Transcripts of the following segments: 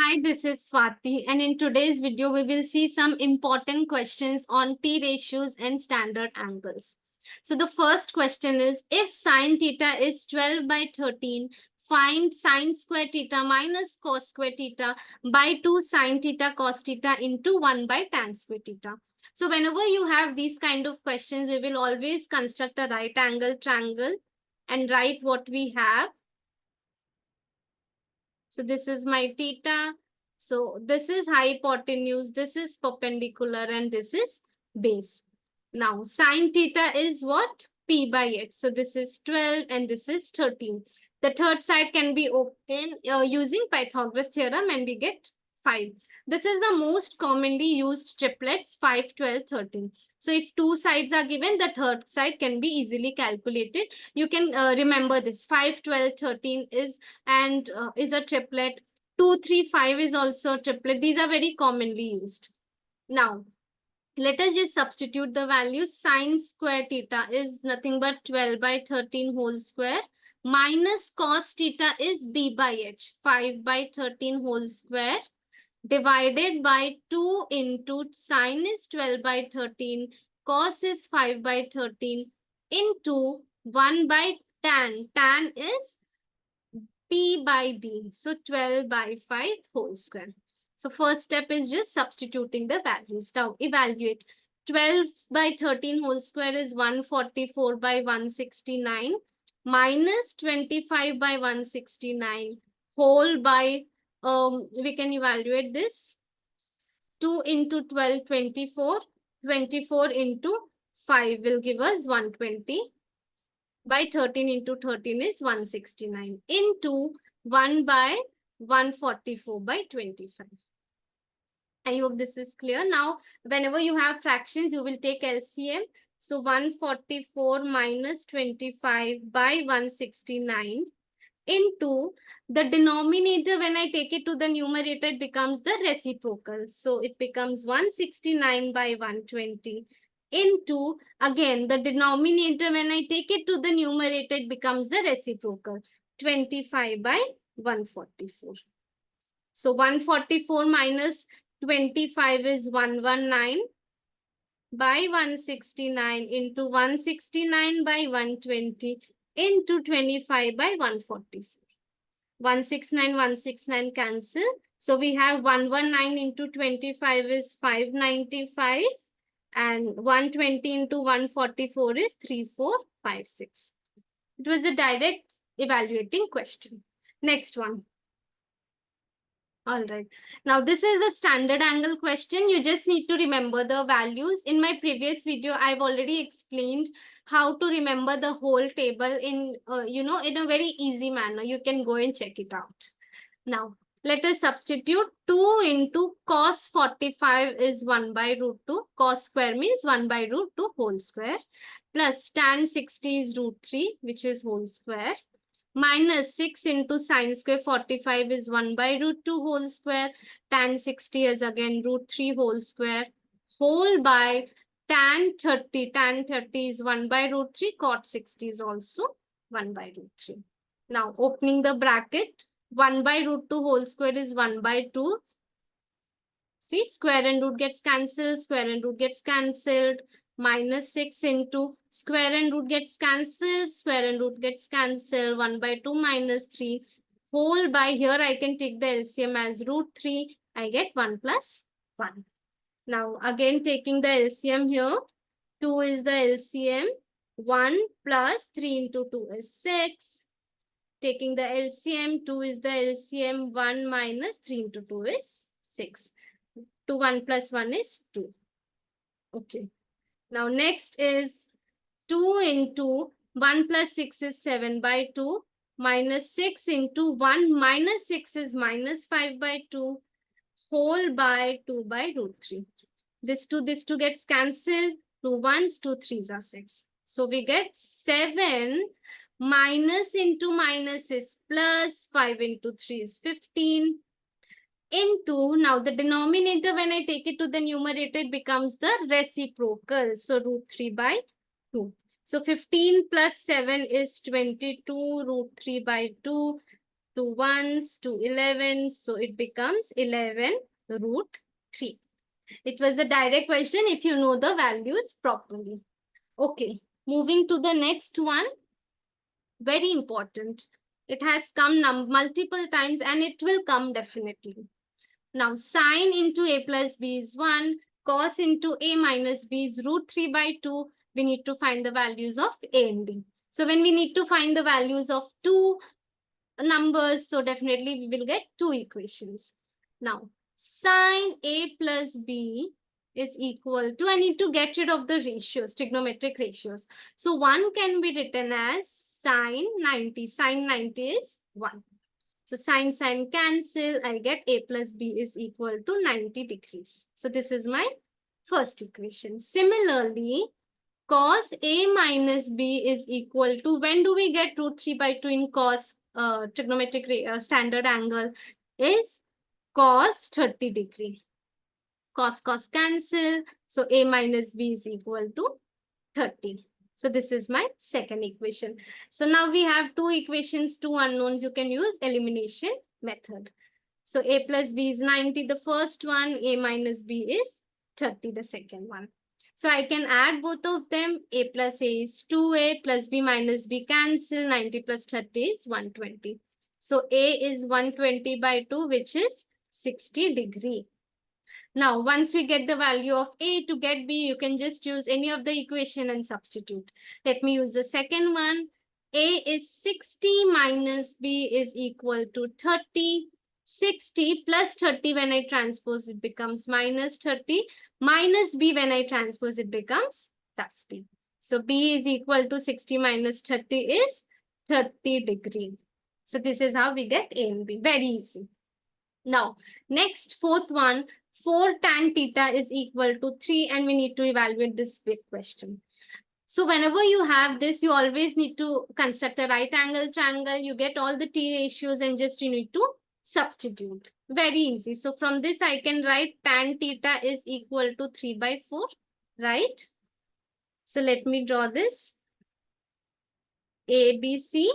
Hi, this is Swati, and in today's video, we will see some important questions on T ratios and standard angles. So the first question is, if sine theta is 12 by 13, find sine square theta minus cos square theta by 2 sine theta cos theta into 1 by tan square theta. So whenever you have these kind of questions, we will always construct a right angle triangle and write what we have. So this is my theta. So this is hypotenuse, this is perpendicular, and this is base. Now sine theta is what? P by h. So this is 12 and this is 13. The third side can be obtained using Pythagoras theorem and we get 5. This is the most commonly used triplets 5, 12, 13. So if two sides are given, the third side can be easily calculated. You can remember this 5, 12, 13 is a triplet. 2, 3, 5 is also a triplet. These are very commonly used. Now, let us just substitute the values. Sine square theta is nothing but 12 by 13 whole square minus cos theta is b by h, 5 by 13 whole square divided by 2 into sine is 12 by 13, cos is 5 by 13 into 1 by tan. Tan is P by B. So 12 by 5 whole square. So first step is just substituting the values. Now evaluate. 12 by 13 whole square is 144 by 169 minus 25 by 169 whole by, we can evaluate this. 2 into 12, 24. 24 into 5 will give us 120 by 13 into 13 is 169 into 1 by 144 by 25. I hope this is clear. Now, whenever you have fractions, you will take LCM. So 144 minus 25 by 169 into the denominator. When I take it to the numerator, it becomes the reciprocal. So it becomes 169 by 120 into, again, the denominator. When I take it to the numerator, it becomes the reciprocal, 25 by 144. So 144 minus 25 is 119 by 169 into 169 by 120 into 25 by 144. 169, 169 cancel. So we have 119 into 25 is 595 and 120 into 144 is 3456. It was a direct evaluating question. Next one. All right. Now, this is the standard angle question. You just need to remember the values. In my previous video, I've already explained how to remember the whole table in, in a very easy manner. You can go and check it out. Now, let us substitute 2 into cos 45 is 1 by root 2. Cos square means 1 by root 2 whole square. Plus tan 60 is root 3, which is whole square. Minus 6 into sine square 45 is 1 by root 2 whole square. Tan 60 is again root 3 whole square. Whole by tan 30. Tan 30 is 1 by root 3. Cot 60 is also 1 by root 3. Now, opening the bracket, 1 by root 2 whole square is 1 by 2. See, square and root gets cancelled. Square and root gets cancelled. Minus 6 into square and root gets cancelled. Square and root gets cancelled. 1 by 2 minus 3. Whole by, here I can take the LCM as root 3. I get 1 plus 1. Now, again taking the LCM here. 2 is the LCM. 1 plus 3 into 2 is 6. Taking the LCM, 2 is the LCM. 1 minus 3 into 2 is 6. 2, 1 plus 1 is 2. Okay. Now, next is 2 into 1 plus 6 is 7 by 2. Minus 6 into 1 minus 6 is minus 5 by 2. Whole by 2 by root 3. This 2 gets cancelled. 2 1s, 2 3s are 6. So we get 7 minus into minus is plus, 5 into 3 is 15. Into, now the denominator, when I take it to the numerator, it becomes the reciprocal. So root 3 by 2. So 15 plus 7 is 22, root 3 by 2. 2 1s, 2 11s. So it becomes 11 root 3. It was a direct question if you know the values properly. Okay, moving to the next one. Very important. It has come multiple times and it will come definitely. Now, sine into a plus b is 1. Cos into a minus b is root 3 by 2. We need to find the values of a and b. So when we need to find the values of two numbers, so definitely we will get two equations. Now, sine a plus b is equal to, I need to get rid of the ratios, trigonometric ratios. So 1 can be written as sine 90. Sine 90 is 1. So sine cancel, I get a plus b is equal to 90 degrees. So this is my first equation. Similarly, cos a minus b is equal to, when do we get root 3 by 2 in cos trigonometric standard angle, is cos 30 degree. Cos cancel. So a minus b is equal to 30. So this is my second equation. So now we have two equations, two unknowns. You can use elimination method. So a plus b is 90, the first one. A minus b is 30, the second one. So I can add both of them. A plus a is 2a, plus b minus b cancel. 90 plus 30 is 120. So a is 120 by 2, which is 60 degree. Now, once we get the value of a, to get b, you can just use any of the equation and substitute. Let me use the second one. A is 60 minus b is equal to 30. 60 plus 30 when I transpose it becomes minus 30. Minus b when I transpose it becomes plus b. So b is equal to 60 minus 30 is 30 degree. So this is how we get a and b. Very easy. Now, next, fourth one. 4 tan theta is equal to 3 and we need to evaluate this big question. So whenever you have this, you always need to construct a right angle triangle. You get all the t ratios and just you need to substitute. Very easy. So from this, I can write tan theta is equal to 3 by 4, right? So let me draw this. A, B, C.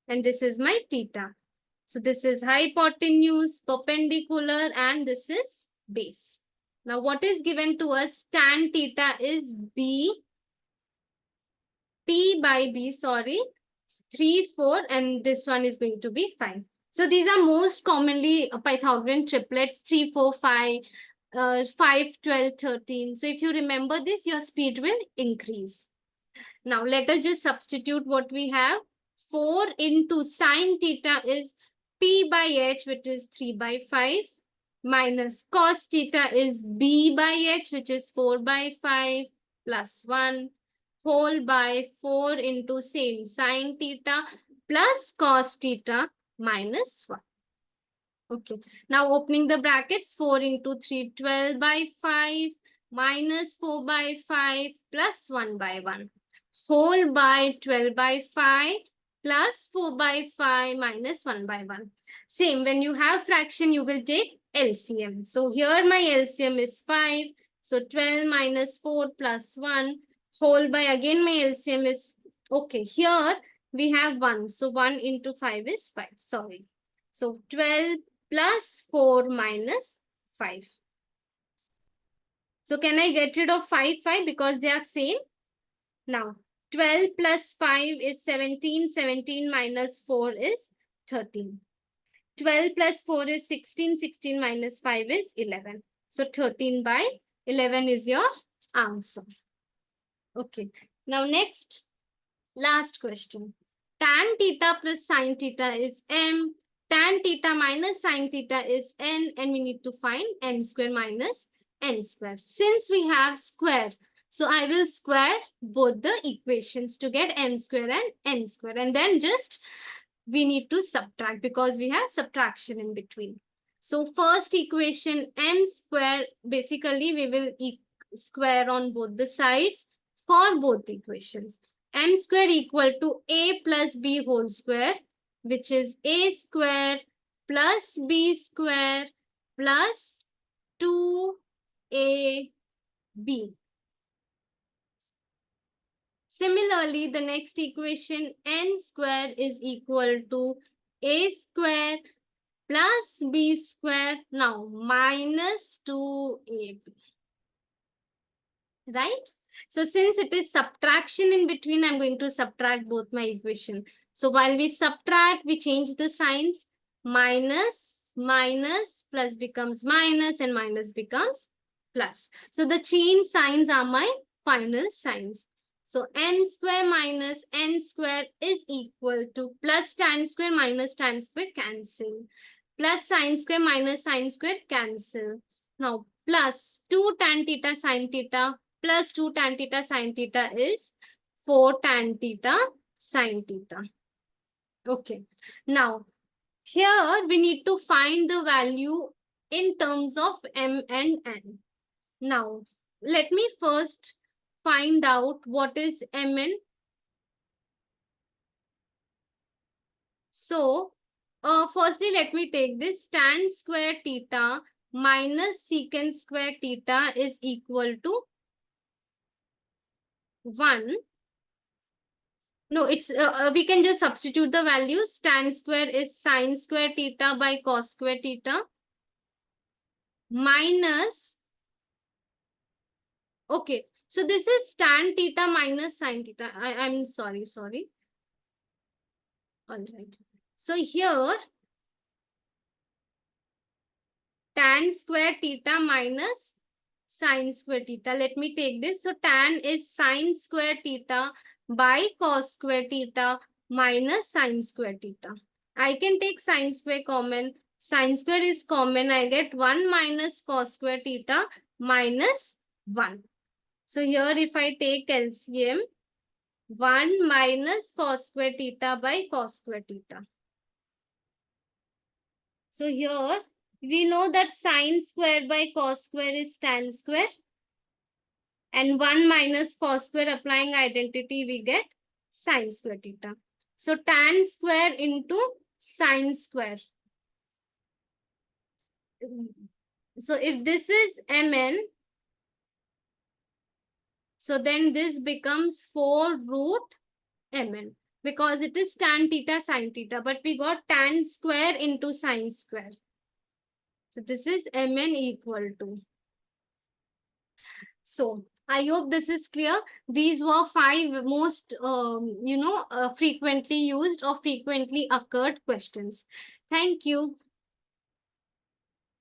And this is my theta. So this is hypotenuse, perpendicular, and this is base. Now what is given to us? Tan theta is P by B, sorry, 3, 4, and this one is going to be 5. So these are most commonly Pythagorean triplets, 3, 4, 5, 5, 12, 13. So if you remember this, your speed will increase. Now let us just substitute what we have. 4 into sine theta is P by H, which is 3 by 5, minus cos theta is B by H, which is 4 by 5, plus 1, whole by 4 into same sine theta, plus cos theta, minus 1. Okay, now opening the brackets, 4 into 3, 12 by 5, minus 4 by 5, plus 1 by 1. Whole by 12 by 5, plus 4 by 5 minus 1 by 1. Same, when you have fraction, you will take LCM. So here my LCM is 5. So 12 minus 4 plus 1. Whole by, again my LCM is, okay, here we have 1. So 1 into 5 is 5. Sorry. So 12 plus 4 minus 5. So can I get rid of 5, 5 because they are same? Now, 12 plus 5 is 17. 17 minus 4 is 13. 12 plus 4 is 16. 16 minus 5 is 11. So 13 by 11 is your answer. Okay. Now next, last question. Tan theta plus sine theta is m. Tan theta minus sine theta is n. And we need to find m square minus n square. Since we have square, so I will square both the equations to get m square and n square. And then just we need to subtract because we have subtraction in between. So first equation n square, basically we will square on both the sides for both equations. M square equal to a plus b whole square, which is a square plus b square plus 2ab. Similarly, the next equation n square is equal to a square plus b square. Now minus 2ab. Right? So since it is subtraction in between, I'm going to subtract both my equation. So while we subtract, we change the signs. Minus, minus, plus becomes minus, and minus becomes plus. So the change signs are my final signs. So n square minus n square is equal to plus tan square minus tan square cancel. Plus sine square minus sine square cancel. Now plus 2 tan theta sine theta plus 2 tan theta sine theta is 4 tan theta sine theta. Okay. Now, here we need to find the value in terms of m and n. Now, let me first find out what is mn. So, firstly, let me take this tan square theta minus secant square theta is equal to 1. No, it's we can just substitute the values. Tan square is sine square theta by cos square theta minus. Okay, so this is tan theta minus sine theta. I'm sorry. All right. So here tan square theta minus sine square theta. Let me take this. So tan is sine square theta by cos square theta minus sine square theta. I can take sine square common. Sine square is common. I get 1 minus cos square theta minus 1. So here if I take LCM, 1 minus cos square theta by cos square theta. So here we know that sine square by cos square is tan square. And 1 minus cos square, applying identity, we get sine square theta. So tan square into sine square. So if this is mn, so then this becomes 4 root mn because it is tan theta sine theta, but we got tan square into sine square. So this is mn equal to. So I hope this is clear. These were 5 most, frequently used or frequently occurred questions. Thank you.